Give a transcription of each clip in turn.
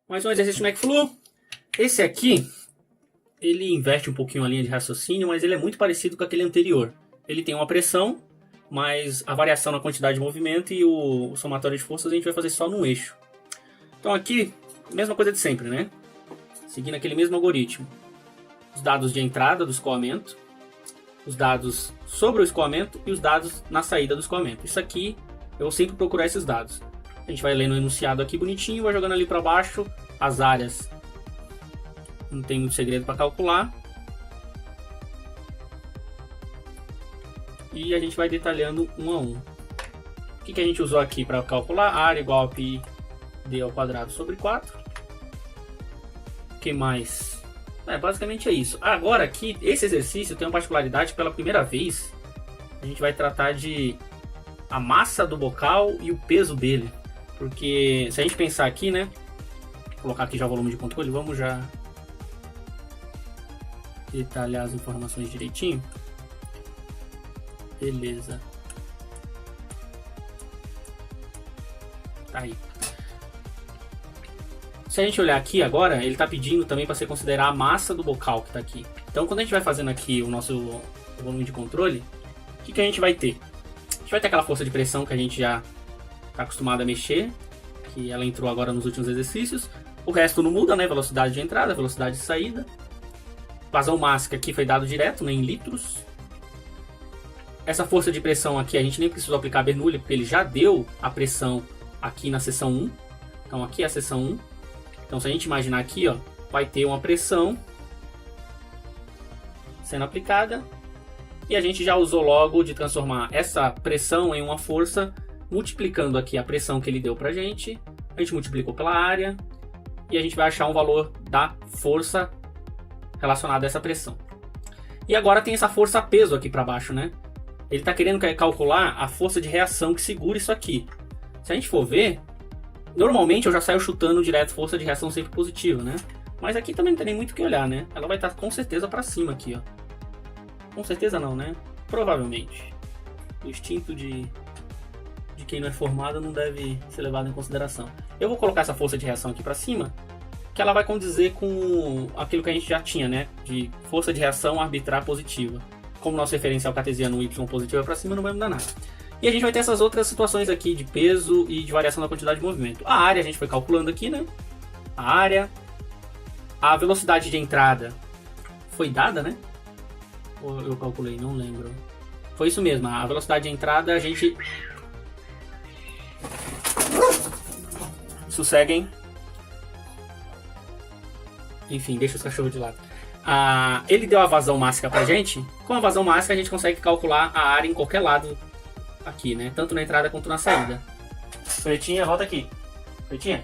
Mais um exercício de McFlu. Esse aqui, ele inverte um pouquinho a linha de raciocínio, mas ele é muito parecido com aquele anterior. Ele tem uma pressão, mas a variação na quantidade de movimento e o somatório de forças a gente vai fazer só num eixo. Então aqui, mesma coisa de sempre, né? Seguindo aquele mesmo algoritmo. Os dados de entrada do escoamento, os dados sobre o escoamento e os dados na saída do escoamento. Isso aqui, eu vou sempre procurar esses dados. A gente vai lendo o enunciado aqui bonitinho, vai jogando ali para baixo as áreas. Não tem muito segredo para calcular. E a gente vai detalhando um a um. O que a gente usou aqui para calcular? A área igual a πd ao quadrado sobre 4. O que mais? Basicamente é isso. Agora aqui, esse exercício tem uma particularidade. Pela primeira vez, a gente vai tratar de a massa do bocal e o peso dele. Porque se a gente pensar aqui, né? Vou colocar aqui já o volume de controle. Vamos já detalhar as informações direitinho. Beleza. Tá aí. Se a gente olhar aqui agora, ele está pedindo também para você considerar a massa do bocal que está aqui. Então, quando a gente vai fazendo aqui o nosso volume de controle, o que a gente vai ter? A gente vai ter aquela força de pressão que a gente já está acostumado a mexer, que ela entrou agora nos últimos exercícios. O resto não muda, né? Velocidade de entrada, velocidade de saída. Vazão máxima aqui foi dado direto, né? Em litros. Essa força de pressão aqui a gente nem precisou aplicar a Bernoulli, porque ele já deu a pressão aqui na seção 1. Então aqui é a seção 1. Então se a gente imaginar aqui, ó, vai ter uma pressão sendo aplicada. E a gente já usou logo de transformar essa pressão em uma força, multiplicando aqui a pressão que ele deu pra gente. A gente multiplicou pela área. E a gente vai achar um valor da força relacionada a essa pressão. E agora tem essa força peso aqui para baixo, né? Ele está querendo calcular a força de reação que segura isso aqui. Se a gente for ver, normalmente eu já saio chutando direto força de reação sempre positiva, né? Mas aqui também não tem nem muito o que olhar, né? Ela vai estar com certeza para cima aqui, ó. Com certeza não, né? Provavelmente. O instinto de quem não é formado não deve ser levado em consideração. Eu vou colocar essa força de reação aqui para cima, que ela vai condizer com aquilo que a gente já tinha, né? De força de reação arbitrar positiva. Como nosso referencial cartesiano y positivo é para cima, não vai mudar nada. E a gente vai ter essas outras situações aqui de peso e de variação da quantidade de movimento. A área a gente foi calculando aqui, né? A área. A velocidade de entrada foi dada, né? Ou eu calculei, não lembro. Foi isso mesmo, a velocidade de entrada a gente... Sosseguem. Enfim, deixa os cachorros de lado. Ele deu a vazão máxima pra gente. Com a vazão máxima a gente consegue calcular a área em qualquer lado aqui, né? Tanto na entrada quanto na saída. Pretinha, volta aqui. Pretinha,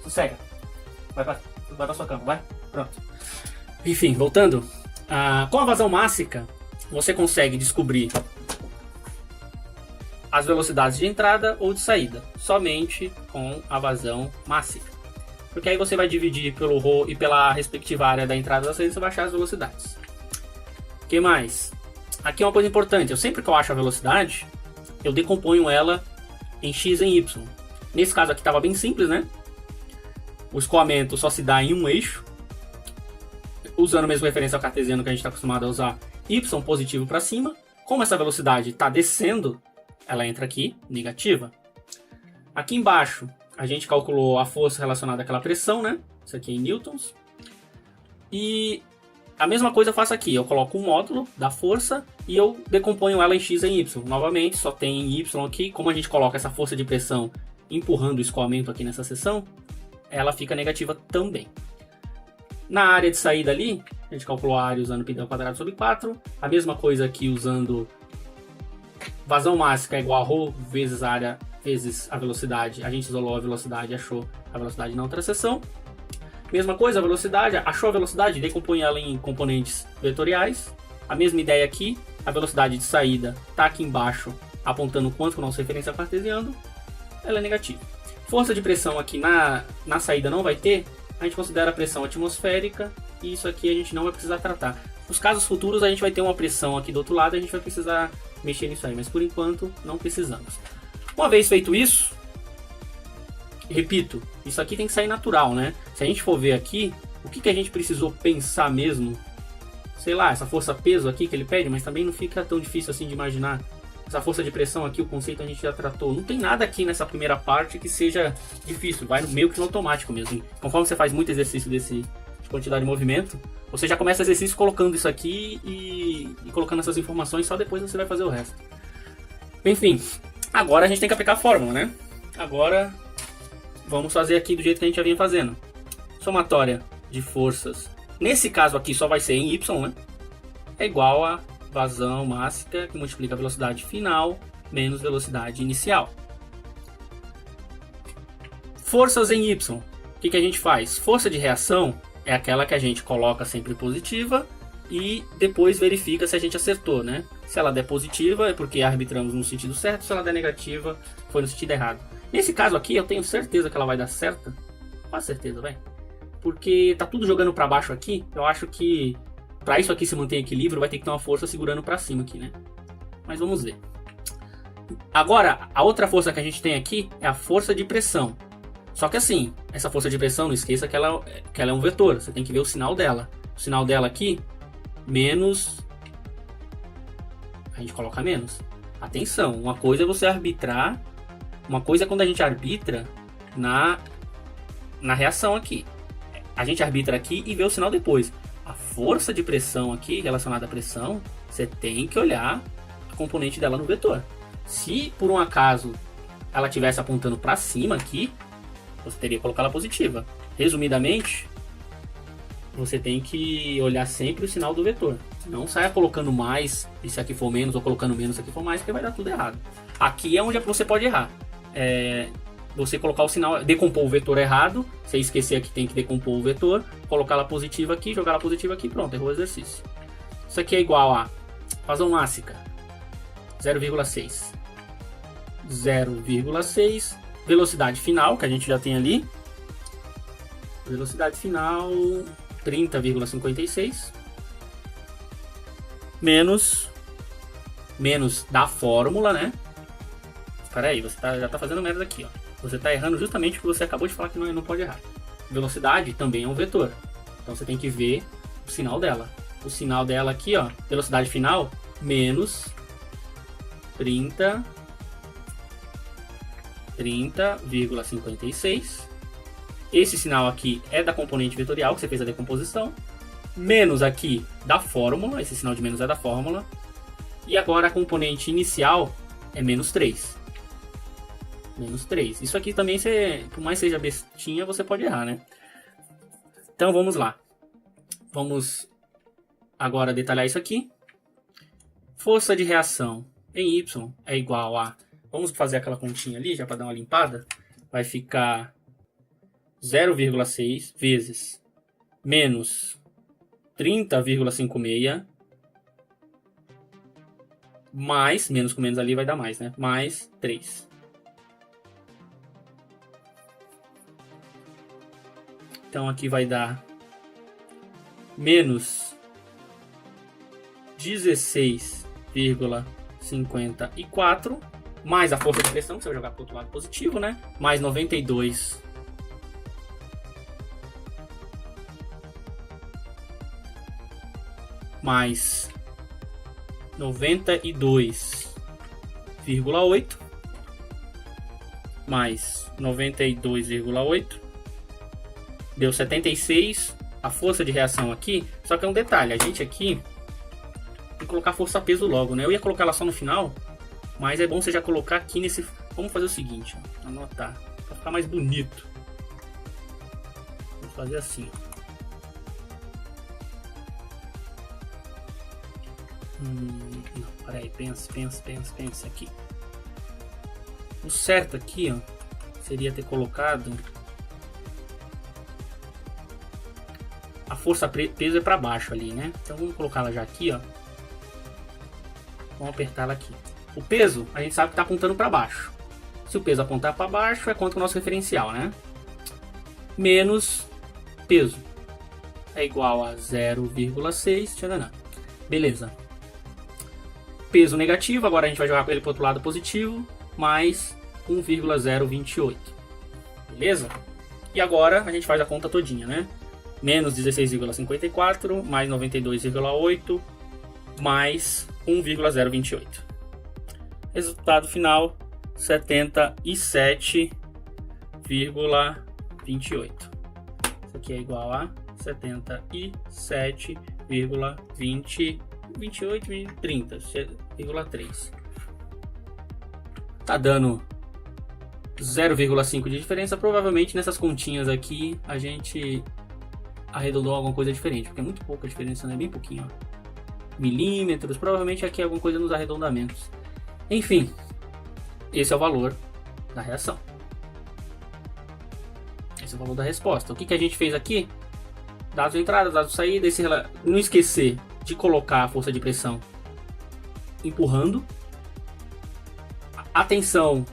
sossega. Vai pra sua cama, vai. Pronto. Enfim, voltando. Com a vazão máxima, você consegue descobrir as velocidades de entrada ou de saída. Somente com a vazão máxima. Porque aí você vai dividir pelo ρ e pela respectiva área da entrada e da saída, você vai achar as velocidades. O que mais? Aqui é uma coisa importante. Sempre que eu acho a velocidade, eu decomponho ela em x e em y. Nesse caso aqui estava bem simples, né? O escoamento só se dá em um eixo. Usando o mesmo referencial cartesiano que a gente está acostumado a usar, y positivo para cima. Como essa velocidade está descendo, ela entra aqui, negativa. Aqui embaixo, a gente calculou a força relacionada àquela pressão, né? Isso aqui é em newtons. E a mesma coisa eu faço aqui. Eu coloco um módulo da força e eu decomponho ela em x e em y. Novamente, só tem y aqui. Como a gente coloca essa força de pressão empurrando o escoamento aqui nessa seção, ela fica negativa também. Na área de saída ali, a gente calculou a área usando π ao quadrado sobre 4. A mesma coisa aqui usando vazão máxima é igual a ρ vezes a área vezes a velocidade. A gente isolou a velocidade e achou a velocidade na outra seção. Mesma coisa, a velocidade, achou a velocidade, decompõe ela em componentes vetoriais. A mesma ideia aqui, a velocidade de saída está aqui embaixo, apontando quanto que o nosso referencial cartesiano, ela é negativa. Força de pressão aqui na saída não vai ter, a gente considera a pressão atmosférica e isso aqui a gente não vai precisar tratar. Nos casos futuros a gente vai ter uma pressão aqui do outro lado, a gente vai precisar mexer nisso aí, mas por enquanto não precisamos. Uma vez feito isso, repito, isso aqui tem que sair natural, né? Se a gente for ver aqui, o que a gente precisou pensar mesmo? Sei lá, essa força peso aqui que ele pede, mas também não fica tão difícil assim de imaginar. Essa força de pressão aqui, o conceito a gente já tratou. Não tem nada aqui nessa primeira parte que seja difícil, vai meio que no automático mesmo. Conforme você faz muito exercício de quantidade de movimento, você já começa o exercício colocando isso aqui e colocando essas informações, só depois você vai fazer o resto. Enfim, agora a gente tem que aplicar a fórmula, né? Agora vamos fazer aqui do jeito que a gente já vinha fazendo. Somatória de forças, nesse caso aqui só vai ser em Y, né? É igual a vazão máxima que multiplica a velocidade final menos velocidade inicial. Forças em Y. O que a gente faz? Força de reação é aquela que a gente coloca sempre positiva e depois verifica se a gente acertou, né? Se ela der positiva é porque arbitramos no sentido certo, se ela der negativa foi no sentido errado. Nesse caso aqui eu tenho certeza que ela vai dar certa. Quase certeza, vai. Porque tá tudo jogando para baixo aqui. Eu acho que para isso aqui se manter em equilíbrio vai ter que ter uma força segurando para cima aqui, né? Mas vamos ver. Agora, a outra força que a gente tem aqui é a força de pressão. Só que assim, essa força de pressão, não esqueça que ela é um vetor. Você tem que ver o sinal dela. O sinal dela aqui, menos... A gente coloca menos. Atenção, uma coisa é você arbitrar. Uma coisa é quando a gente arbitra na reação aqui. A gente arbitra aqui e vê o sinal depois. A força de pressão aqui, relacionada à pressão, você tem que olhar a componente dela no vetor. Se por um acaso ela estivesse apontando para cima aqui, você teria que colocar ela positiva. Resumidamente, você tem que olhar sempre o sinal do vetor. Não saia colocando mais, e se aqui for menos, ou colocando menos, se aqui for mais, porque vai dar tudo errado. Aqui é onde você pode errar. Você colocar o sinal, decompor o vetor errado, você esquecer que tem que decompor o vetor, colocar ela positiva aqui, jogar ela positiva aqui, pronto, errou o exercício. Isso aqui é igual a vazão máxima, 0,6. 0,6, velocidade final, que a gente já tem ali. Velocidade final, 30,56. Menos da fórmula, né? Espera aí, você já tá fazendo merda aqui, ó. Você está errando justamente porque você acabou de falar que não pode errar. Velocidade também é um vetor. Então você tem que ver o sinal dela. O sinal dela aqui, ó, velocidade final, menos 30,56. Esse sinal aqui é da componente vetorial, que você fez a decomposição. Menos aqui da fórmula, esse sinal de menos é da fórmula. E agora a componente inicial é menos 3. Menos 3. Isso aqui também, por mais seja bestinha, você pode errar, né? Então vamos lá. Vamos agora detalhar isso aqui. Força de reação em Y é igual a... Vamos fazer aquela continha ali, já para dar uma limpada. Vai ficar 0,6 vezes menos 30,56 mais, menos com menos ali vai dar mais, né? Mais 3. Então aqui vai dar menos 16,54 mais a força de pressão, que você vai jogar para o outro lado positivo, né? Mais 92 mais 92,8 mais 92,8 deu 76. A força de reação aqui, só que é um detalhe, a gente aqui tem que colocar força peso logo, né? Eu ia colocar ela só no final, mas é bom você já colocar aqui nesse... Vamos fazer o seguinte, ó, anotar, para ficar mais bonito. Vou fazer assim, ó. Não, peraí, pensa aqui. O certo aqui, ó, seria ter colocado a força peso é para baixo ali, né? Então vamos colocar ela já aqui, ó. Vamos apertar ela aqui. O peso, a gente sabe que está apontando para baixo. Se o peso apontar para baixo, é quanto o nosso referencial, né? Menos peso é igual a 0,6. Beleza. Peso negativo, agora a gente vai jogar ele para o outro lado positivo, mais 1,028. Beleza? E agora a gente faz a conta todinha, né? Menos 16,54, mais 92,8, mais 1,028. Resultado final, 77,28. Isso aqui é igual a 77,30. Tá dando 0,5 de diferença. Provavelmente nessas continhas aqui a gente arredondou alguma coisa diferente, porque é muito pouca diferença, né? Bem pouquinho, ó. Milímetros, provavelmente aqui é alguma coisa nos arredondamentos. Enfim, esse é o valor da reação. Esse é o valor da resposta. O que a gente fez aqui? Dados de entrada, dados de saída. Não esquecer de colocar a força de pressão empurrando. Atenção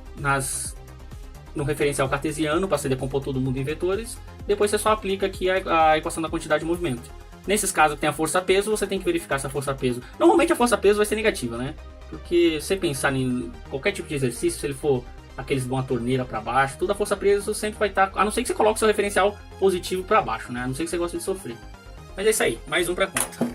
no referencial cartesiano para você decompor todo mundo em vetores. Depois você só aplica aqui a equação da quantidade de movimento. Nesses casos que tem a força-peso, você tem que verificar se a força-peso... Normalmente a força-peso vai ser negativa, né? Porque se você pensar em qualquer tipo de exercício, se ele for aqueles de uma torneira para baixo, toda a força-peso sempre vai estar... A não ser que você coloque o seu referencial positivo para baixo, né? A não ser que você goste de sofrer. Mas é isso aí, mais um para conta.